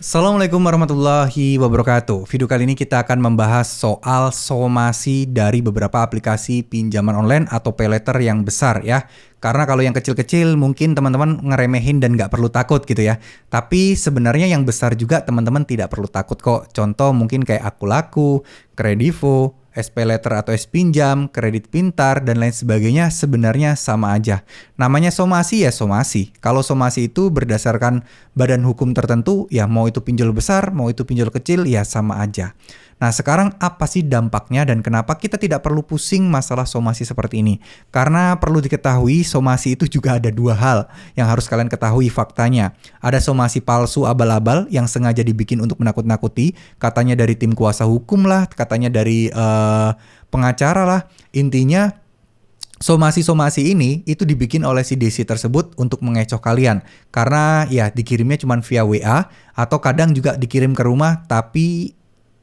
Assalamualaikum warahmatullahi wabarakatuh. Video kali ini kita akan membahas soal somasi dari beberapa aplikasi pinjaman online atau paylater yang besar ya. Karena kalau yang kecil-kecil mungkin teman-teman ngeremehin dan nggak perlu takut gitu ya. Tapi sebenarnya yang besar juga teman-teman tidak perlu takut kok. Contoh mungkin kayak Akulaku, Kredivo, SPayLater atau Spinjam, Kredit Pintar, dan lain sebagainya sebenarnya sama aja. Namanya somasi ya somasi. Kalau somasi itu berdasarkan badan hukum tertentu, ya mau itu pinjol besar, mau itu pinjol kecil, ya sama aja. Nah sekarang apa sih dampaknya dan kenapa kita tidak perlu pusing masalah somasi seperti ini? Karena perlu diketahui somasi itu juga ada dua hal yang harus kalian ketahui faktanya. Ada somasi palsu abal-abal yang sengaja dibikin untuk menakut-nakuti, katanya dari tim kuasa hukum lah, katanya dari pengacara lah. Intinya somasi-somasi ini itu dibikin oleh si Desi tersebut untuk mengecoh kalian. Karena ya dikirimnya cuma via WA atau kadang juga dikirim ke rumah tapi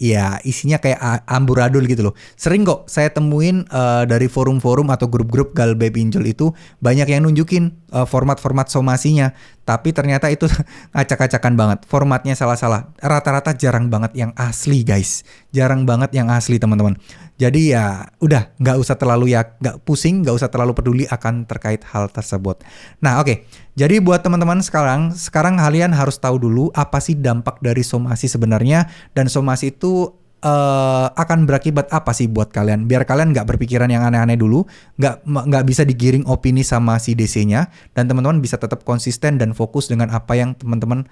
ya isinya kayak amburadul gitu loh. Sering kok saya temuin dari forum-forum atau grup-grup galbay pinjol itu banyak yang nunjukin format-format somasinya. Tapi ternyata itu acak-acakan banget. Formatnya salah-salah. Rata-rata jarang banget yang asli guys. Jarang banget yang asli teman-teman. Jadi ya udah nggak usah terlalu nggak pusing, nggak usah terlalu peduli akan terkait hal tersebut. Nah oke. Jadi buat teman-teman sekarang kalian harus tahu dulu apa sih dampak dari somasi sebenarnya, dan somasi itu akan berakibat apa sih buat kalian, biar kalian nggak berpikiran yang aneh-aneh dulu, nggak bisa digiring opini sama si DC-nya, dan teman-teman bisa tetap konsisten dan fokus dengan apa yang teman-teman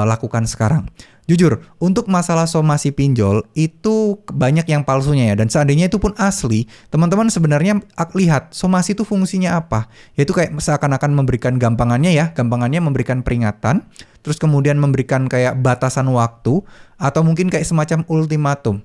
lakukan sekarang. Jujur, untuk masalah somasi pinjol itu banyak yang palsunya ya, dan seandainya itu pun asli, teman-teman sebenarnya lihat somasi itu fungsinya apa, yaitu kayak seakan-akan memberikan gampangannya memberikan peringatan, terus kemudian memberikan kayak batasan waktu, atau mungkin kayak semacam ultimatum.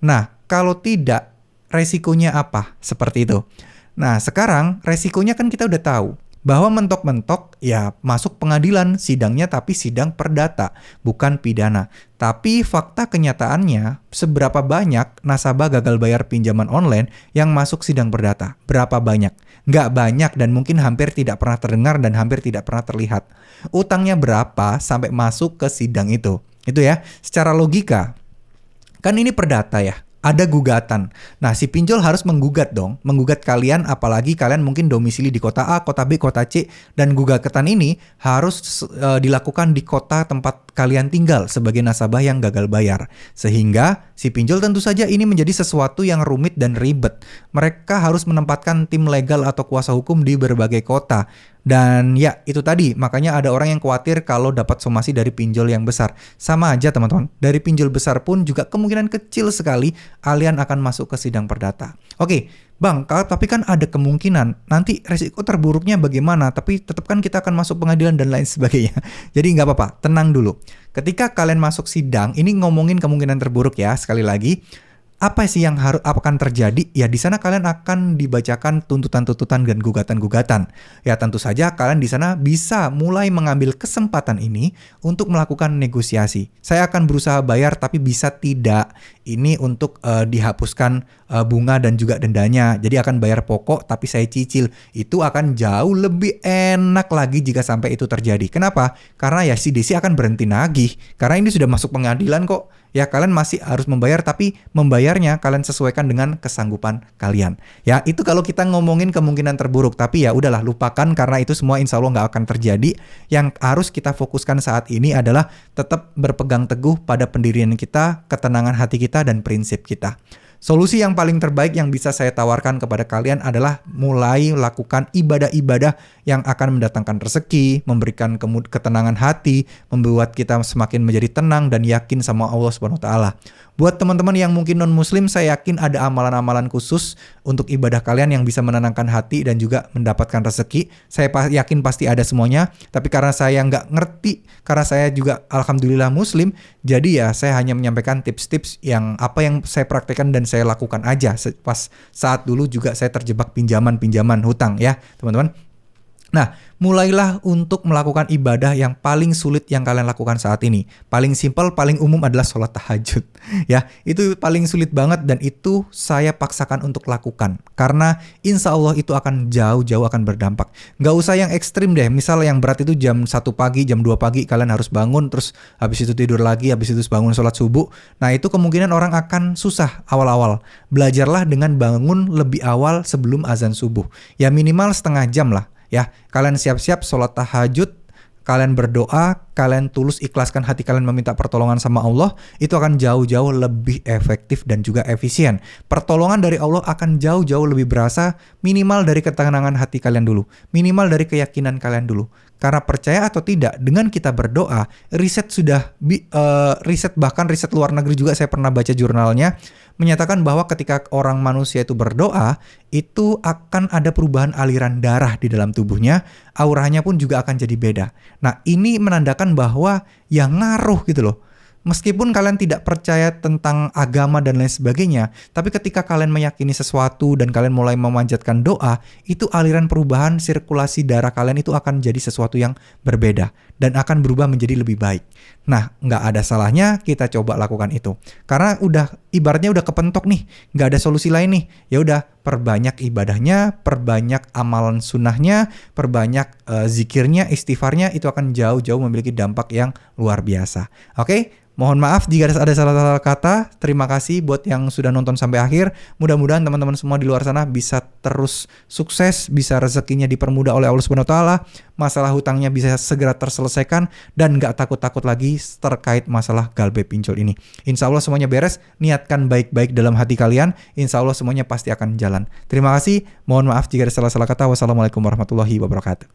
Nah, kalau tidak, resikonya apa? Seperti itu. Nah, sekarang resikonya kan kita udah tahu. Bahwa mentok-mentok ya masuk pengadilan, sidangnya tapi sidang perdata, bukan pidana. Tapi fakta kenyataannya, seberapa banyak nasabah gagal bayar pinjaman online yang masuk sidang perdata? Berapa banyak? Nggak banyak dan mungkin hampir tidak pernah terdengar dan hampir tidak pernah terlihat. Utangnya berapa sampai masuk ke sidang itu? Itu ya, secara logika. Kan ini perdata ya. Ada gugatan. Nah, si pinjol harus menggugat dong. Menggugat kalian, apalagi kalian mungkin domisili di kota A, kota B, kota C. Dan gugatan ini harus dilakukan di kota tempat kalian tinggal sebagai nasabah yang gagal bayar. Sehingga si pinjol tentu saja ini menjadi sesuatu yang rumit dan ribet. Mereka harus menempatkan tim legal atau kuasa hukum di berbagai kota. Dan ya itu tadi, makanya ada orang yang khawatir kalau dapat somasi dari pinjol yang besar. Sama aja teman-teman, dari pinjol besar pun juga kemungkinan kecil sekali kalian akan masuk ke sidang perdata. Oke, Bang, tapi kan ada kemungkinan nanti resiko terburuknya bagaimana, tapi tetap kan kita akan masuk pengadilan dan lain sebagainya. Jadi nggak apa-apa, tenang dulu. Ketika kalian masuk sidang, ini ngomongin kemungkinan terburuk ya, sekali lagi. Apa sih yang akan terjadi? Ya di sana kalian akan dibacakan tuntutan-tuntutan dan gugatan-gugatan. Ya tentu saja kalian di sana bisa mulai mengambil kesempatan ini untuk melakukan negosiasi. Saya akan berusaha bayar tapi bisa tidak. Ini untuk dihapuskan bunga dan juga dendanya. Jadi akan bayar pokok tapi saya cicil. Itu akan jauh lebih enak lagi jika sampai itu terjadi. Kenapa? Karena ya si Desi akan berhenti nagih. Karena ini sudah masuk pengadilan kok. Ya kalian masih harus membayar tapi membayarnya kalian sesuaikan dengan kesanggupan kalian. Ya itu kalau kita ngomongin kemungkinan terburuk. Tapi ya udahlah lupakan karena itu semua insya Allah nggak akan terjadi. Yang harus kita fokuskan saat ini adalah tetap berpegang teguh pada pendirian kita, ketenangan hati kita dan prinsip kita. Solusi yang paling terbaik yang bisa saya tawarkan kepada kalian adalah mulai lakukan ibadah-ibadah yang akan mendatangkan rezeki, memberikan ketenangan hati, membuat kita semakin menjadi tenang dan yakin sama Allah Subhanahu wa taala. Buat teman-teman yang mungkin non-muslim, saya yakin ada amalan-amalan khusus untuk ibadah kalian yang bisa menenangkan hati dan juga mendapatkan rezeki. Saya yakin pasti ada semuanya, tapi karena saya nggak ngerti, karena saya juga alhamdulillah muslim, jadi ya saya hanya menyampaikan tips-tips yang apa yang saya praktekkan dan saya lakukan aja. Pas saat dulu juga saya terjebak pinjaman hutang ya teman-teman. Nah, mulailah untuk melakukan ibadah yang paling sulit yang kalian lakukan saat ini. Paling simpel, paling umum adalah sholat tahajud. Ya, itu paling sulit banget dan itu saya paksakan untuk lakukan. Karena insya Allah itu akan jauh-jauh akan berdampak. Nggak usah yang ekstrim deh. Misal yang berat itu jam 1 pagi, jam 2 pagi kalian harus bangun. Terus habis itu tidur lagi, habis itu bangun sholat subuh. Nah, itu kemungkinan orang akan susah awal-awal. Belajarlah dengan bangun lebih awal sebelum azan subuh. Ya minimal setengah jam lah. Ya, kalian siap-siap sholat tahajud, kalian berdoa, kalian tulus ikhlaskan hati kalian meminta pertolongan sama Allah, itu akan jauh-jauh lebih efektif dan juga efisien. Pertolongan dari Allah akan jauh-jauh lebih berasa minimal dari ketenangan hati kalian dulu, minimal dari keyakinan kalian dulu. Karena percaya atau tidak, dengan kita berdoa, riset bahkan riset luar negeri juga saya pernah baca jurnalnya, menyatakan bahwa ketika orang manusia itu berdoa, itu akan ada perubahan aliran darah di dalam tubuhnya, auranya pun juga akan jadi beda. Nah, ini menandakan bahwa yang ngaruh gitu loh. Meskipun kalian tidak percaya tentang agama dan lain sebagainya, tapi ketika kalian meyakini sesuatu dan kalian mulai memanjatkan doa, itu aliran perubahan sirkulasi darah kalian itu akan jadi sesuatu yang berbeda dan akan berubah menjadi lebih baik. Nah, nggak ada salahnya kita coba lakukan itu. Karena ibaratnya udah kepentok nih, nggak ada solusi lain nih. Ya udah, perbanyak ibadahnya, perbanyak amalan sunnahnya, perbanyak zikirnya, istighfarnya, itu akan jauh-jauh memiliki dampak yang luar biasa. Oke? Mohon maaf jika ada salah-salah kata. Terima kasih buat yang sudah nonton sampai akhir. Mudah-mudahan teman-teman semua di luar sana bisa terus sukses, bisa rezekinya dipermudah oleh Allah Subhanahu wa taala, masalah hutangnya bisa segera terselesaikan dan nggak takut-takut lagi terkait masalah galbe pinjol ini. Insya Allah semuanya beres, niatkan baik-baik dalam hati kalian, insya Allah semuanya pasti akan jalan. Terima kasih, mohon maaf jika ada salah-salah kata. Wassalamualaikum warahmatullahi wabarakatuh.